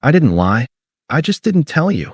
I didn't lie. I just didn't tell you,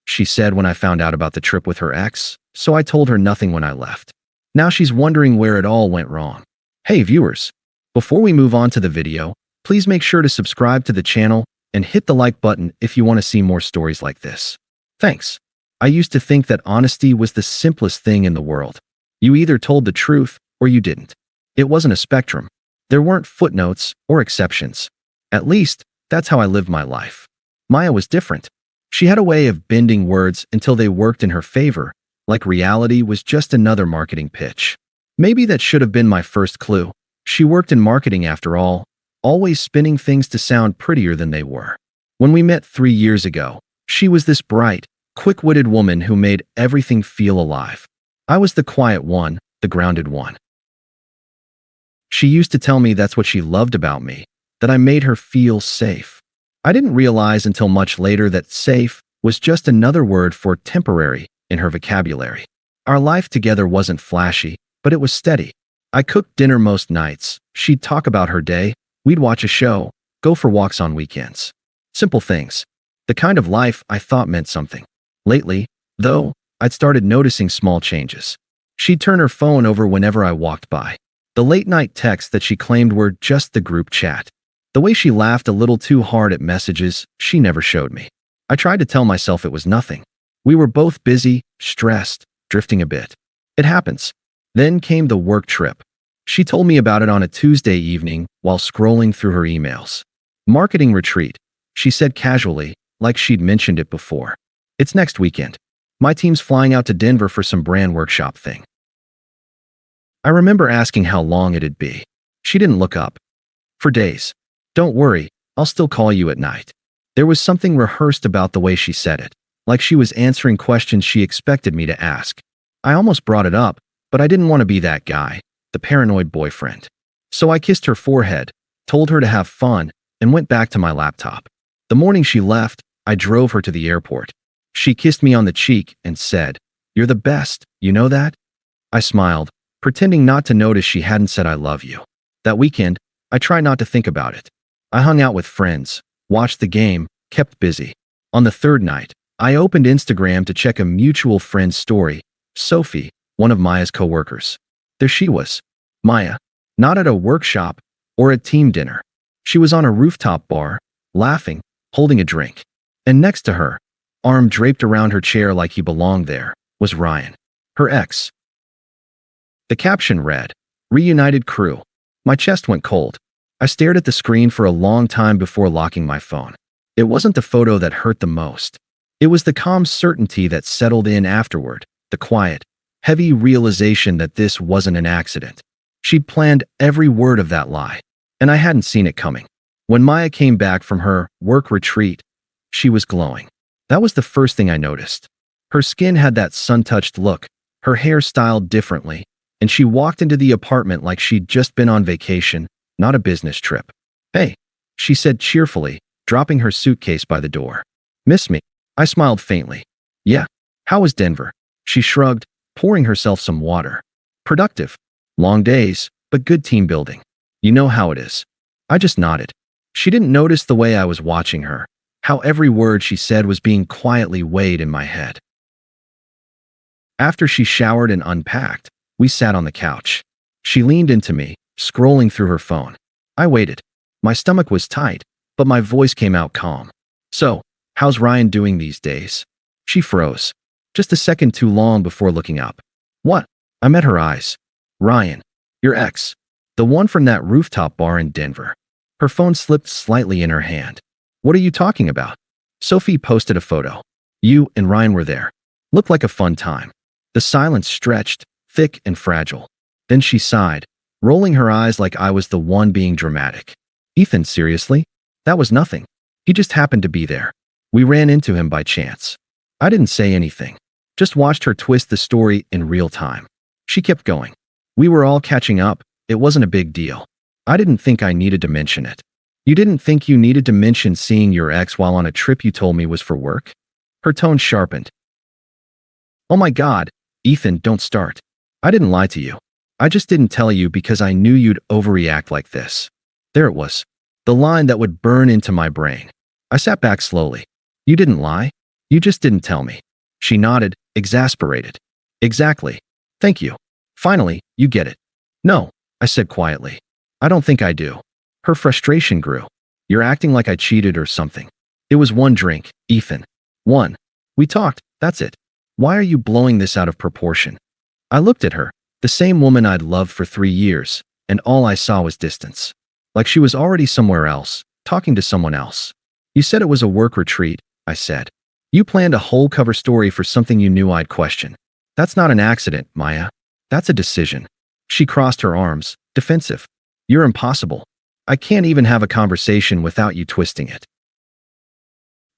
she said when I found out about the trip with her ex, so I told her nothing when I left. Now she's wondering where it all went wrong. Hey viewers, before we move on to the video, please make sure to subscribe to the channel and hit the like button if you want to see more stories like this. Thanks. I used to think that honesty was the simplest thing in the world. You either told the truth or you didn't. It wasn't a spectrum. There weren't footnotes or exceptions. At least, that's how I lived my life. Maya was different. She had a way of bending words until they worked in her favor, like reality was just another marketing pitch. Maybe that should have been my first clue. She worked in marketing after all, always spinning things to sound prettier than they were. When we met 3 years ago, she was this bright, quick-witted woman who made everything feel alive. I was the quiet one, the grounded one. She used to tell me that's what she loved about me, that I made her feel safe. I didn't realize until much later that safe was just another word for temporary in her vocabulary. Our life together wasn't flashy, but it was steady. I cooked dinner most nights. She'd talk about her day. We'd watch a show, go for walks on weekends. Simple things. The kind of life I thought meant something. Lately, though, I'd started noticing small changes. She'd turn her phone over whenever I walked by. The late-night texts that she claimed were just the group chat. The way she laughed a little too hard at messages she never showed me. I tried to tell myself it was nothing. We were both busy, stressed, drifting a bit. It happens. Then came the work trip. She told me about it on a Tuesday evening while scrolling through her emails. Marketing retreat, she said casually, like she'd mentioned it before. It's next weekend. My team's flying out to Denver for some brand workshop thing. I remember asking how long it'd be. She didn't look up. For days. Don't worry, I'll still call you at night. There was something rehearsed about the way she said it, like she was answering questions she expected me to ask. I almost brought it up, but I didn't want to be that guy, the paranoid boyfriend. So I kissed her forehead, told her to have fun, and went back to my laptop. The morning she left, I drove her to the airport. She kissed me on the cheek and said, "You're the best, you know that?" I smiled, pretending not to notice she hadn't said I love you. That weekend, I tried not to think about it. I hung out with friends, watched the game, kept busy. On the third night, I opened Instagram to check a mutual friend's story, Sophie, one of Maya's coworkers. There she was. Maya, not at a workshop or a team dinner. She was on a rooftop bar, laughing, holding a drink. And next to her, arm draped around her chair like he belonged there, was Ryan, her ex. The caption read, "Reunited crew." My chest went cold. I stared at the screen for a long time before locking my phone. It wasn't the photo that hurt the most. It was the calm certainty that settled in afterward, the quiet, heavy realization that this wasn't an accident. She'd planned every word of that lie, and I hadn't seen it coming. When Maya came back from her work retreat, she was glowing. That was the first thing I noticed. Her skin had that sun-touched look, her hair styled differently, and she walked into the apartment like she'd just been on vacation, not a business trip. "Hey," she said cheerfully, dropping her suitcase by the door. "Miss me?" I smiled faintly. "Yeah. How was Denver?" She shrugged, pouring herself some water. "Productive. Long days, but good team building. You know how it is." I just nodded. She didn't notice the way I was watching her, how every word she said was being quietly weighed in my head. After she showered and unpacked, we sat on the couch. She leaned into me, scrolling through her phone. I waited. My stomach was tight, but my voice came out calm. "So, how's Ryan doing these days?" She froze. Just a second too long before looking up. "What?" I met her eyes. "Ryan, your ex. The one from that rooftop bar in Denver." Her phone slipped slightly in her hand. "What are you talking about?" Sophie posted a photo. "You and Ryan were there. Looked like a fun time." The silence stretched, thick and fragile. Then she sighed, rolling her eyes like I was the one being dramatic. "Ethan, seriously? That was nothing. He just happened to be there. We ran into him by chance." I didn't say anything, just watched her twist the story in real time. She kept going. "We were all catching up. It wasn't a big deal. I didn't think I needed to mention it." "You didn't think you needed to mention seeing your ex while on a trip you told me was for work?" Her tone sharpened. "Oh my God, Ethan, don't start. I didn't lie to you. I just didn't tell you because I knew you'd overreact like this." There it was. The line that would burn into my brain. I sat back slowly. You didn't lie. You just didn't tell me. She nodded, exasperated. Exactly. Thank you. Finally, you get it. No, I said quietly. I don't think I do. Her frustration grew. You're acting like I cheated or something. It was one drink, Ethan. One. We talked, that's it. Why are you blowing this out of proportion? I looked at her, the same woman I'd loved for 3 years, and all I saw was distance. Like she was already somewhere else, talking to someone else. You said it was a work retreat, I said. You planned a whole cover story for something you knew I'd question. That's not an accident, Maya. That's a decision. She crossed her arms, defensive. You're impossible. I can't even have a conversation without you twisting it.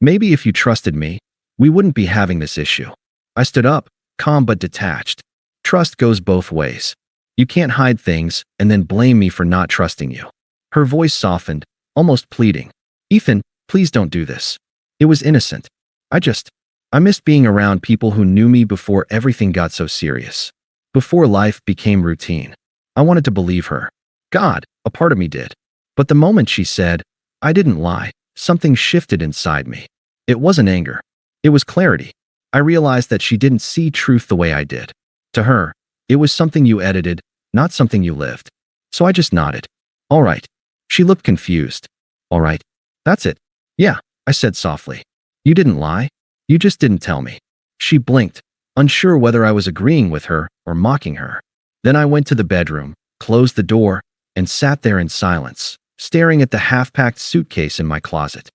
Maybe if you trusted me, we wouldn't be having this issue. I stood up, calm but detached. Trust goes both ways. You can't hide things and then blame me for not trusting you. Her voice softened, almost pleading. Ethan, please don't do this. It was innocent. I missed being around people who knew me before everything got so serious. Before life became routine. I wanted to believe her. God, a part of me did. But the moment she said, I didn't lie, something shifted inside me. It wasn't anger. It was clarity. I realized that she didn't see truth the way I did. To her, it was something you edited, not something you lived. So I just nodded. All right. She looked confused. All right. That's it. Yeah, I said softly. You didn't lie. You just didn't tell me. She blinked, unsure whether I was agreeing with her or mocking her. Then I went to the bedroom, closed the door, and sat there in silence, staring at the half-packed suitcase in my closet.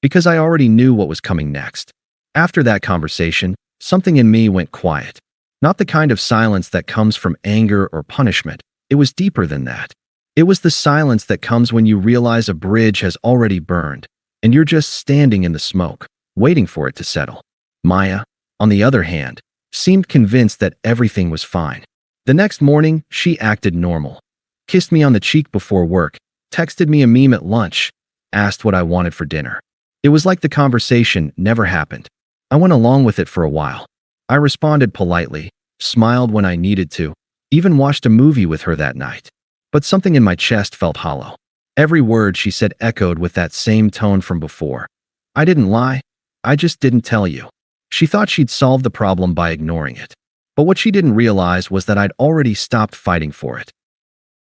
Because I already knew what was coming next. After that conversation, something in me went quiet. Not the kind of silence that comes from anger or punishment. It was deeper than that. It was the silence that comes when you realize a bridge has already burned, and you're just standing in the smoke, waiting for it to settle. Maya, on the other hand, seemed convinced that everything was fine. The next morning, she acted normal. Kissed me on the cheek before work, texted me a meme at lunch, asked what I wanted for dinner. It was like the conversation never happened. I went along with it for a while. I responded politely, smiled when I needed to, even watched a movie with her that night. But something in my chest felt hollow. Every word she said echoed with that same tone from before. I didn't lie. I just didn't tell you. She thought she'd solve the problem by ignoring it. But what she didn't realize was that I'd already stopped fighting for it.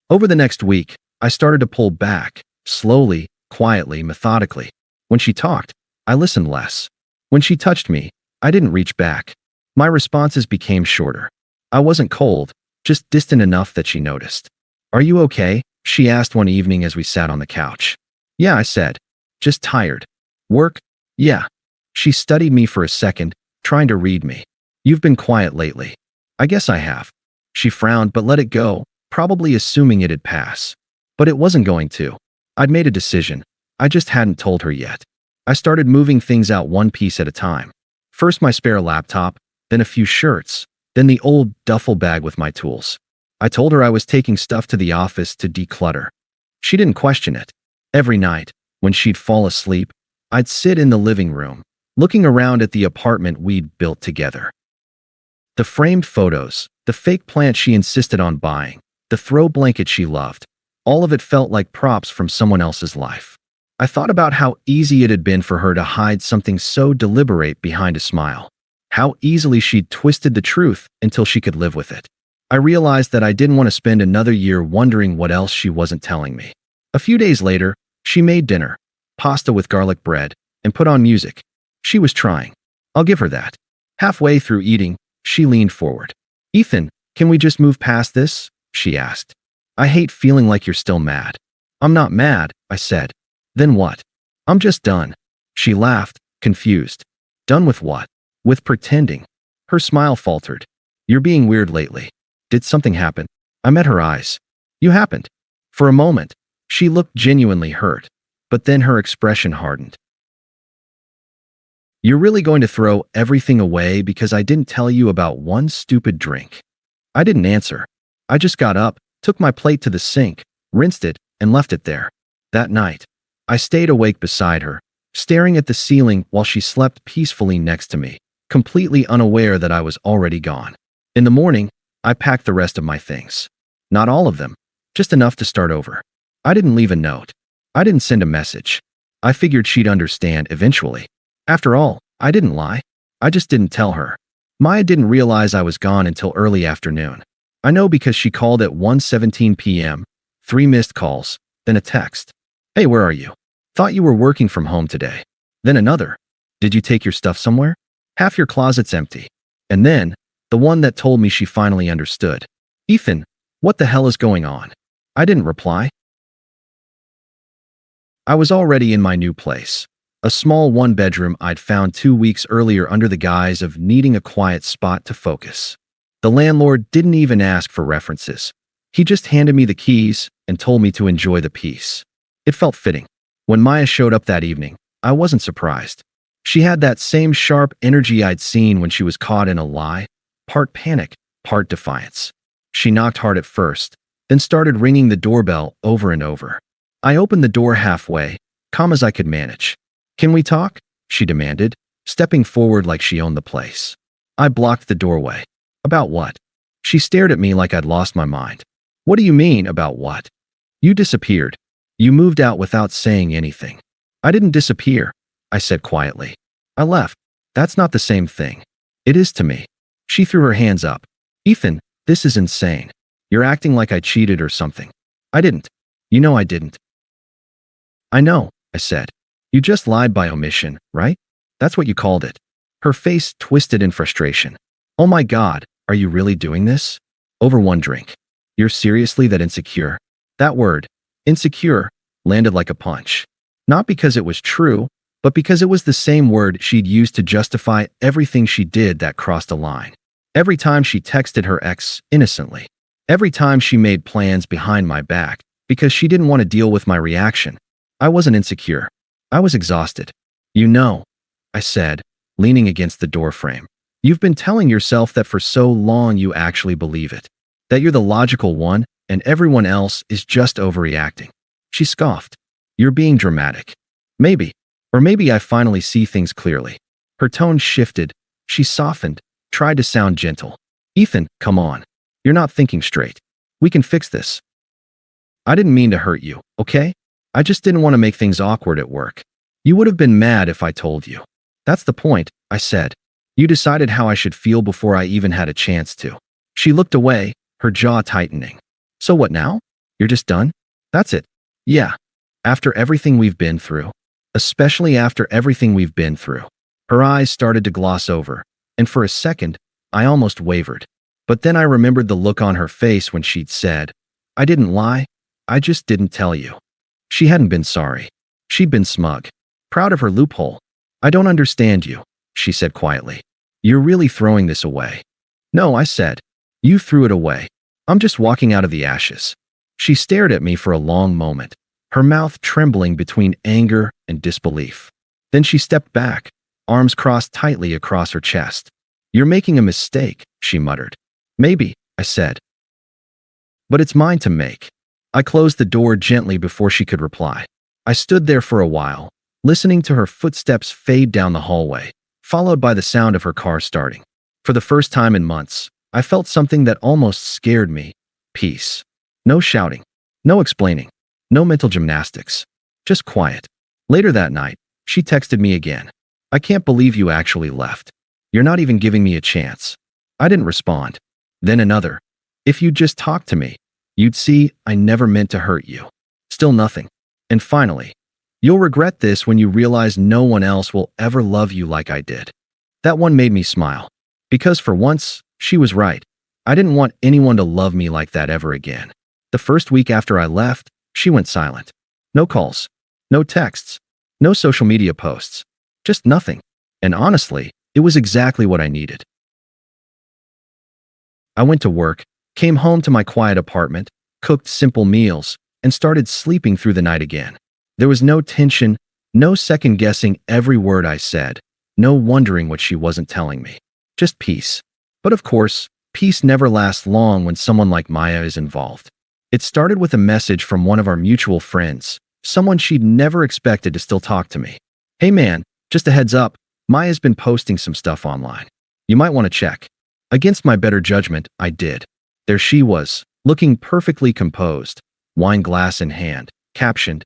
Over the next week, I started to pull back, slowly, quietly, methodically. When she talked, I listened less. When she touched me, I didn't reach back. My responses became shorter. I wasn't cold, just distant enough that she noticed. Are you okay? She asked one evening as we sat on the couch. Yeah, I said. Just tired. Work? Yeah. She studied me for a second, trying to read me. You've been quiet lately. I guess I have. She frowned but let it go, probably assuming it'd pass. But it wasn't going to. I'd made a decision. I just hadn't told her yet. I started moving things out one piece at a time. First my spare laptop, then a few shirts, then the old duffel bag with my tools. I told her I was taking stuff to the office to declutter. She didn't question it. Every night, when she'd fall asleep, I'd sit in the living room, looking around at the apartment we'd built together. The framed photos, the fake plant she insisted on buying, the throw blanket she loved, all of it felt like props from someone else's life. I thought about how easy it had been for her to hide something so deliberate behind a smile. How easily she'd twisted the truth until she could live with it. I realized that I didn't want to spend another year wondering what else she wasn't telling me. A few days later, she made dinner, pasta with garlic bread, and put on music. She was trying. I'll give her that. Halfway through eating, she leaned forward. Ethan, can we just move past this? She asked. I hate feeling like you're still mad. I'm not mad, I said. Then what? I'm just done. She laughed, confused. Done with what? With pretending. Her smile faltered. You're being weird lately. Did something happen? I met her eyes. You happened. For a moment, she looked genuinely hurt, but then her expression hardened. You're really going to throw everything away because I didn't tell you about one stupid drink? I didn't answer. I just got up, took my plate to the sink, rinsed it, and left it there. That night, I stayed awake beside her, staring at the ceiling while she slept peacefully next to me, completely unaware that I was already gone. In the morning, I packed the rest of my things. Not all of them, just enough to start over. I didn't leave a note. I didn't send a message. I figured she'd understand eventually. After all, I didn't lie. I just didn't tell her. Maya didn't realize I was gone until early afternoon. I know because she called at 1:17 p.m., 3 missed calls, then a text. Hey, where are you? Thought you were working from home today. Then another. Did you take your stuff somewhere? Half your closet's empty. And then, the one that told me she finally understood. Ethan, what the hell is going on? I didn't reply. I was already in my new place. A small one-bedroom I'd found 2 weeks earlier under the guise of needing a quiet spot to focus. The landlord didn't even ask for references. He just handed me the keys and told me to enjoy the peace. It felt fitting. When Maya showed up that evening, I wasn't surprised. She had that same sharp energy I'd seen when she was caught in a lie, part panic, part defiance. She knocked hard at first, then started ringing the doorbell over and over. I opened the door halfway, calm as I could manage. Can we talk? She demanded, stepping forward like she owned the place. I blocked the doorway. About what? She stared at me like I'd lost my mind. What do you mean, about what? You disappeared. You moved out without saying anything. I didn't disappear, I said quietly. I left. That's not the same thing. It is to me. She threw her hands up. Ethan, this is insane. You're acting like I cheated or something. I didn't. You know I didn't. I know, I said. You just lied by omission, right? That's what you called it. Her face twisted in frustration. Oh my God, are you really doing this? Over one drink. You're seriously that insecure? That word, insecure, landed like a punch. Not because it was true, but because it was the same word she'd used to justify everything she did that crossed a line. Every time she texted her ex innocently. Every time she made plans behind my back because she didn't want to deal with my reaction. I wasn't insecure. I was exhausted. You know, I said, leaning against the doorframe. You've been telling yourself that for so long you actually believe it. That you're the logical one and everyone else is just overreacting. She scoffed. You're being dramatic. Maybe. Or maybe I finally see things clearly. Her tone shifted. She softened, tried to sound gentle. Ethan, come on. You're not thinking straight. We can fix this. I didn't mean to hurt you, okay? I just didn't want to make things awkward at work. You would have been mad if I told you. That's the point, I said. You decided how I should feel before I even had a chance to. She looked away, her jaw tightening. So what now? You're just done? That's it. Yeah. After everything we've been through. Especially after everything we've been through. Her eyes started to gloss over, and for a second, I almost wavered. But then I remembered the look on her face when she'd said, I didn't lie, I just didn't tell you. She hadn't been sorry. She'd been smug. Proud of her loophole. I don't understand you, she said quietly. You're really throwing this away. No, I said. You threw it away. I'm just walking out of the ashes. She stared at me for a long moment, her mouth trembling between anger and disbelief. Then she stepped back, arms crossed tightly across her chest. You're making a mistake, she muttered. Maybe, I said. But it's mine to make. I closed the door gently before she could reply. I stood there for a while, listening to her footsteps fade down the hallway, followed by the sound of her car starting. For the first time in months, I felt something that almost scared me. Peace. No shouting. No explaining. No mental gymnastics. Just quiet. Later that night, she texted me again. I can't believe you actually left. You're not even giving me a chance. I didn't respond. Then another. If you'd just talk to me, you'd see I never meant to hurt you. Still nothing. And finally, you'll regret this when you realize no one else will ever love you like I did. That one made me smile. Because for once, she was right. I didn't want anyone to love me like that ever again. The first week after I left, she went silent. No calls. No texts. No social media posts. Just nothing. And honestly, it was exactly what I needed. I went to work, came home to my quiet apartment, cooked simple meals, and started sleeping through the night again. There was no tension, no second-guessing every word I said, no wondering what she wasn't telling me. Just peace. But of course, peace never lasts long when someone like Maya is involved. It started with a message from one of our mutual friends, someone she'd never expected to still talk to me. Hey man, just a heads up, Maya's been posting some stuff online. You might want to check. Against my better judgment, I did. There she was, looking perfectly composed, wine glass in hand, captioned,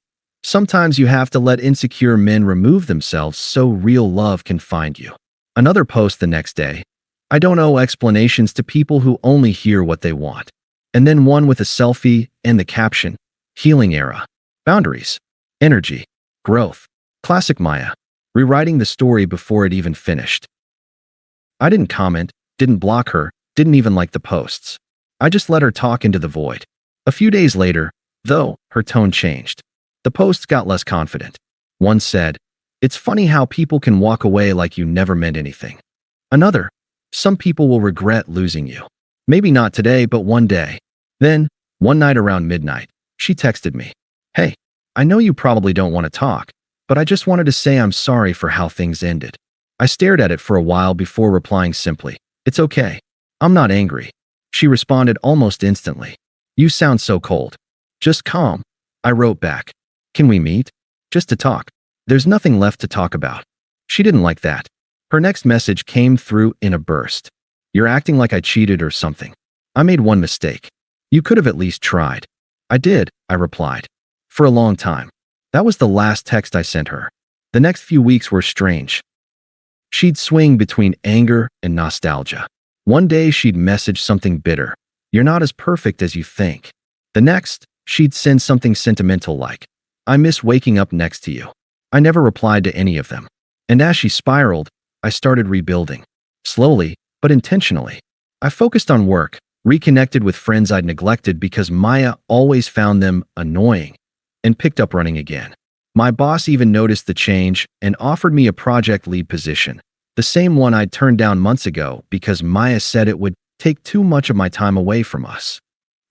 Sometimes you have to let insecure men remove themselves so real love can find you. Another post the next day. I don't owe explanations to people who only hear what they want. And then one with a selfie and the caption, Healing Era. Boundaries. Energy. Growth. Classic Maya. Rewriting the story before it even finished. I didn't comment, didn't block her, didn't even like the posts. I just let her talk into the void. A few days later, though, her tone changed. The posts got less confident. One said, "It's funny how people can walk away like you never meant anything." Another, "Some people will regret losing you. Maybe not today, but one day." Then, one night around midnight, she texted me, "Hey, I know you probably don't want to talk, but I just wanted to say I'm sorry for how things ended." I stared at it for a while before replying simply, "It's okay. I'm not angry." She responded almost instantly, "You sound so cold." "Just calm." I wrote back, "Can we meet? Just to talk. There's nothing left to talk about." She didn't like that. Her next message came through in a burst. "You're acting like I cheated or something. I made one mistake. You could have at least tried." "I did," I replied. "For a long time." That was the last text I sent her. The next few weeks were strange. She'd swing between anger and nostalgia. One day she'd message something bitter, "You're not as perfect as you think." The next, she'd send something sentimental like, "I miss waking up next to you." I never replied to any of them. And as she spiraled, I started rebuilding. Slowly, but intentionally. I focused on work, reconnected with friends I'd neglected because Maya always found them annoying, and picked up running again. My boss even noticed the change and offered me a project lead position, the same one I'd turned down months ago because Maya said it would take too much of my time away from us.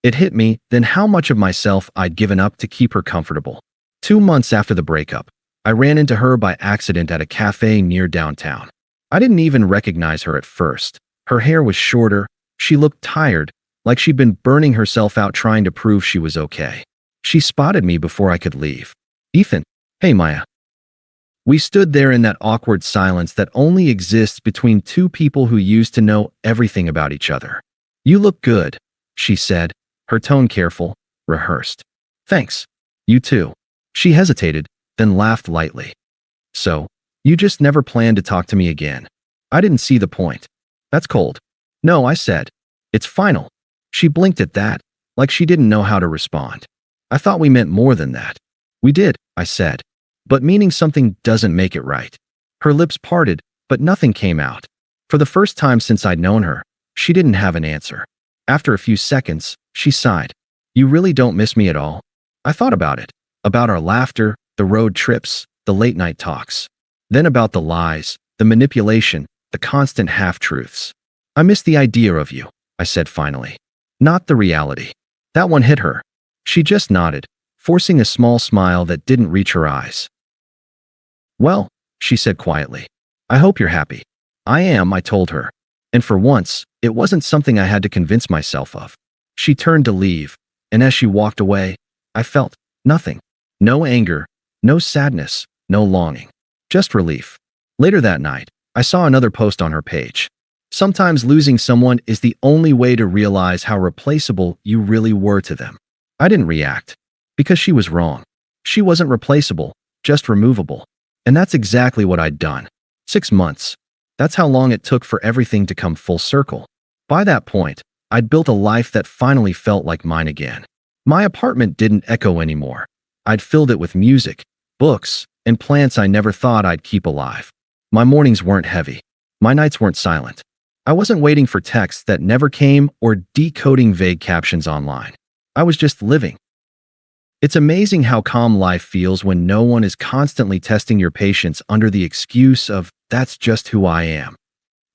It hit me then how much of myself I'd given up to keep her comfortable. 2 months after the breakup, I ran into her by accident at a cafe near downtown. I didn't even recognize her at first. Her hair was shorter, she looked tired, like she'd been burning herself out trying to prove she was okay. She spotted me before I could leave. "Ethan." "Hey, Maya." We stood there in that awkward silence that only exists between two people who used to know everything about each other. "You look good," she said, her tone careful, rehearsed. "Thanks. You too." She hesitated, then laughed lightly. "So, you just never planned to talk to me again?" I didn't see the point. "That's cold." "No," I said. "It's final." She blinked at that, like she didn't know how to respond. "I thought we meant more than that." "We did," I said. "But meaning something doesn't make it right." Her lips parted, but nothing came out. For the first time since I'd known her, she didn't have an answer. After a few seconds, she sighed. "You really don't miss me at all?" I thought about it. About our laughter, the road trips, the late-night talks. Then about the lies, the manipulation, the constant half-truths. "I miss the idea of you," I said finally. "Not the reality." That one hit her. She just nodded, forcing a small smile that didn't reach her eyes. "Well," she said quietly, "I hope you're happy." "I am," I told her. And for once, it wasn't something I had to convince myself of. She turned to leave, and as she walked away, I felt nothing. No anger, no sadness, no longing. Just relief. Later that night, I saw another post on her page. "Sometimes losing someone is the only way to realize how replaceable you really were to them." I didn't react, because she was wrong. She wasn't replaceable, just removable. And that's exactly what I'd done. 6 months. That's how long it took for everything to come full circle. By that point, I'd built a life that finally felt like mine again. My apartment didn't echo anymore. I'd filled it with music, books, and plants I never thought I'd keep alive. My mornings weren't heavy. My nights weren't silent. I wasn't waiting for texts that never came or decoding vague captions online. I was just living. It's amazing how calm life feels when no one is constantly testing your patience under the excuse of, "That's just who I am."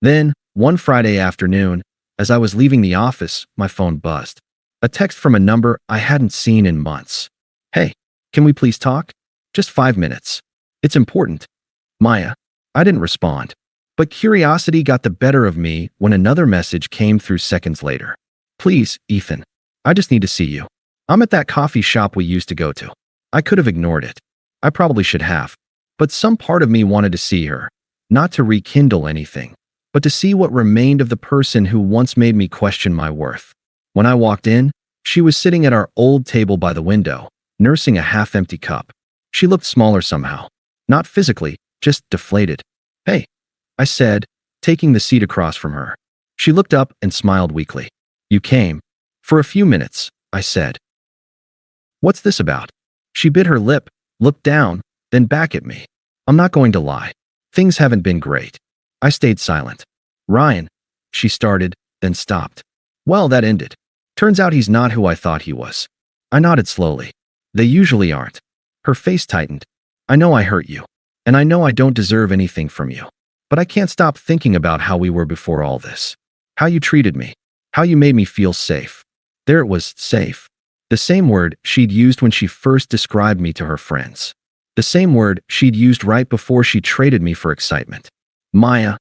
Then, one Friday afternoon, as I was leaving the office, my phone buzzed. A text from a number I hadn't seen in months. "Hey, can we please talk? Just 5 minutes. It's important." "Maya." I didn't respond. But curiosity got the better of me when another message came through seconds later. "Please, Ethan. I just need to see you. I'm at that coffee shop we used to go to." I could have ignored it. I probably should have. But some part of me wanted to see her. Not to rekindle anything, but to see what remained of the person who once made me question my worth. When I walked in, she was sitting at our old table by the window, nursing a half-empty cup. She looked smaller somehow. Not physically, just deflated. Hey, I said, taking the seat across from her. She looked up and smiled weakly. You came. For a few minutes, I said. What's this about? She bit her lip, looked down, then back at me. I'm not going to lie. Things haven't been great. I stayed silent. Ryan, she started, then stopped. Well, that ended. Turns out he's not who I thought he was. I nodded slowly. They usually aren't. Her face tightened. I know I hurt you. And I know I don't deserve anything from you. But I can't stop thinking about how we were before all this. How you treated me. How you made me feel safe. There it was, safe. The same word she'd used when she first described me to her friends. The same word she'd used right before she traded me for excitement. Maya,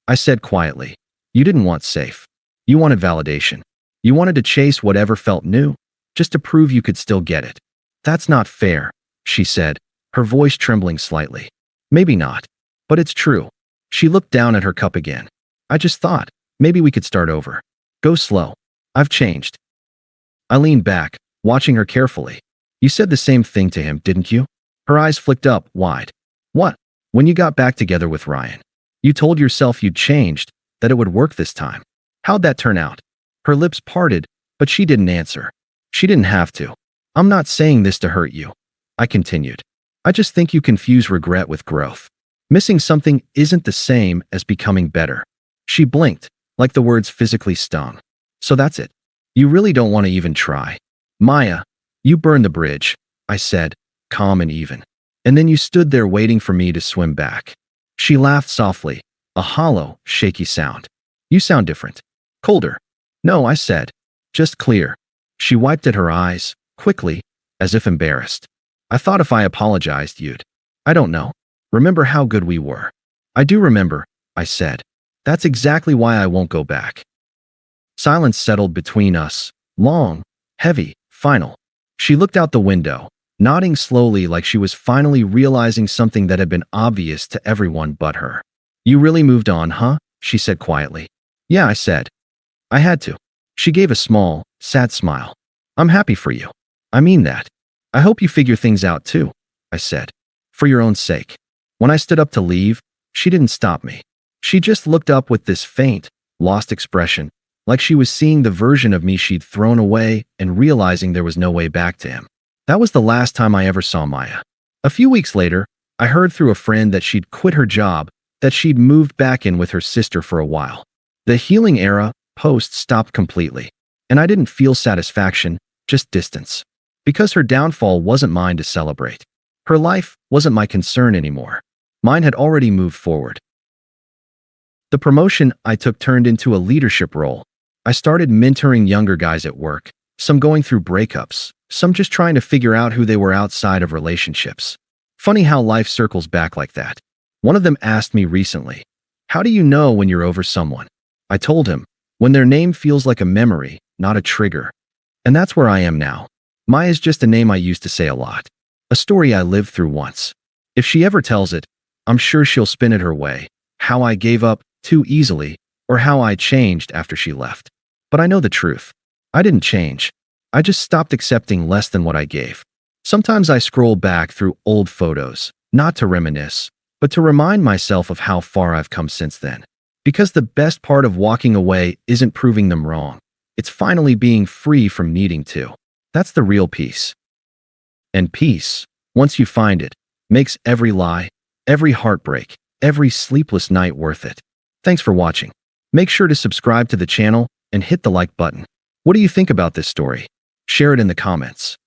I said quietly, you didn't want safe. You wanted validation. You wanted to chase whatever felt new, just to prove you could still get it. That's not fair, she said, her voice trembling slightly. Maybe not, but it's true. She looked down at her cup again. I just thought, maybe we could start over. Go slow. I've changed. I leaned back, watching her carefully. You said the same thing to him, didn't you? Her eyes flicked up, wide. What? When you got back together with Ryan. You told yourself you'd changed, that it would work this time. How'd that turn out? Her lips parted, but she didn't answer. She didn't have to. I'm not saying this to hurt you, I continued. I just think you confuse regret with growth. Missing something isn't the same as becoming better. She blinked, like the words physically stung. So that's it. You really don't want to even try. Maya, you burned the bridge, I said, calm and even. And then you stood there waiting for me to swim back. She laughed softly, a hollow, shaky sound. You sound different. Colder. No, I said. Just clear. She wiped at her eyes, quickly, as if embarrassed. I thought if I apologized you'd. I don't know. Remember how good we were. I do remember, I said. That's exactly why I won't go back. Silence settled between us, long, heavy, final. She looked out the window, nodding slowly like she was finally realizing something that had been obvious to everyone but her. You really moved on, huh? She said quietly. Yeah, I said. I had to. She gave a small, sad smile. I'm happy for you. I mean that. I hope you figure things out too, I said. For your own sake. When I stood up to leave, she didn't stop me. She just looked up with this faint, lost expression, like she was seeing the version of me she'd thrown away and realizing there was no way back to him. That was the last time I ever saw Maya. A few weeks later, I heard through a friend that she'd quit her job, that she'd moved back in with her sister for a while. The healing era post stopped completely, and I didn't feel satisfaction, just distance. Because her downfall wasn't mine to celebrate. Her life wasn't my concern anymore. Mine had already moved forward. The promotion I took turned into a leadership role. I started mentoring younger guys at work, some going through breakups, some just trying to figure out who they were outside of relationships. Funny how life circles back like that. One of them asked me recently, how do you know when you're over someone? I told him, when their name feels like a memory, not a trigger. And that's where I am now. Maya's just a name I used to say a lot. A story I lived through once. If she ever tells it, I'm sure she'll spin it her way. How I gave up too easily, or how I changed after she left. But I know the truth. I didn't change. I just stopped accepting less than what I gave. Sometimes I scroll back through old photos, not to reminisce, but to remind myself of how far I've come since then. Because the best part of walking away isn't proving them wrong. It's finally being free from needing to. That's the real peace. And peace, once you find it, makes every lie, every heartbreak, every sleepless night worth it. Thanks for watching. Make sure to subscribe to the channel and hit the like button. What do you think about this story? Share it in the comments.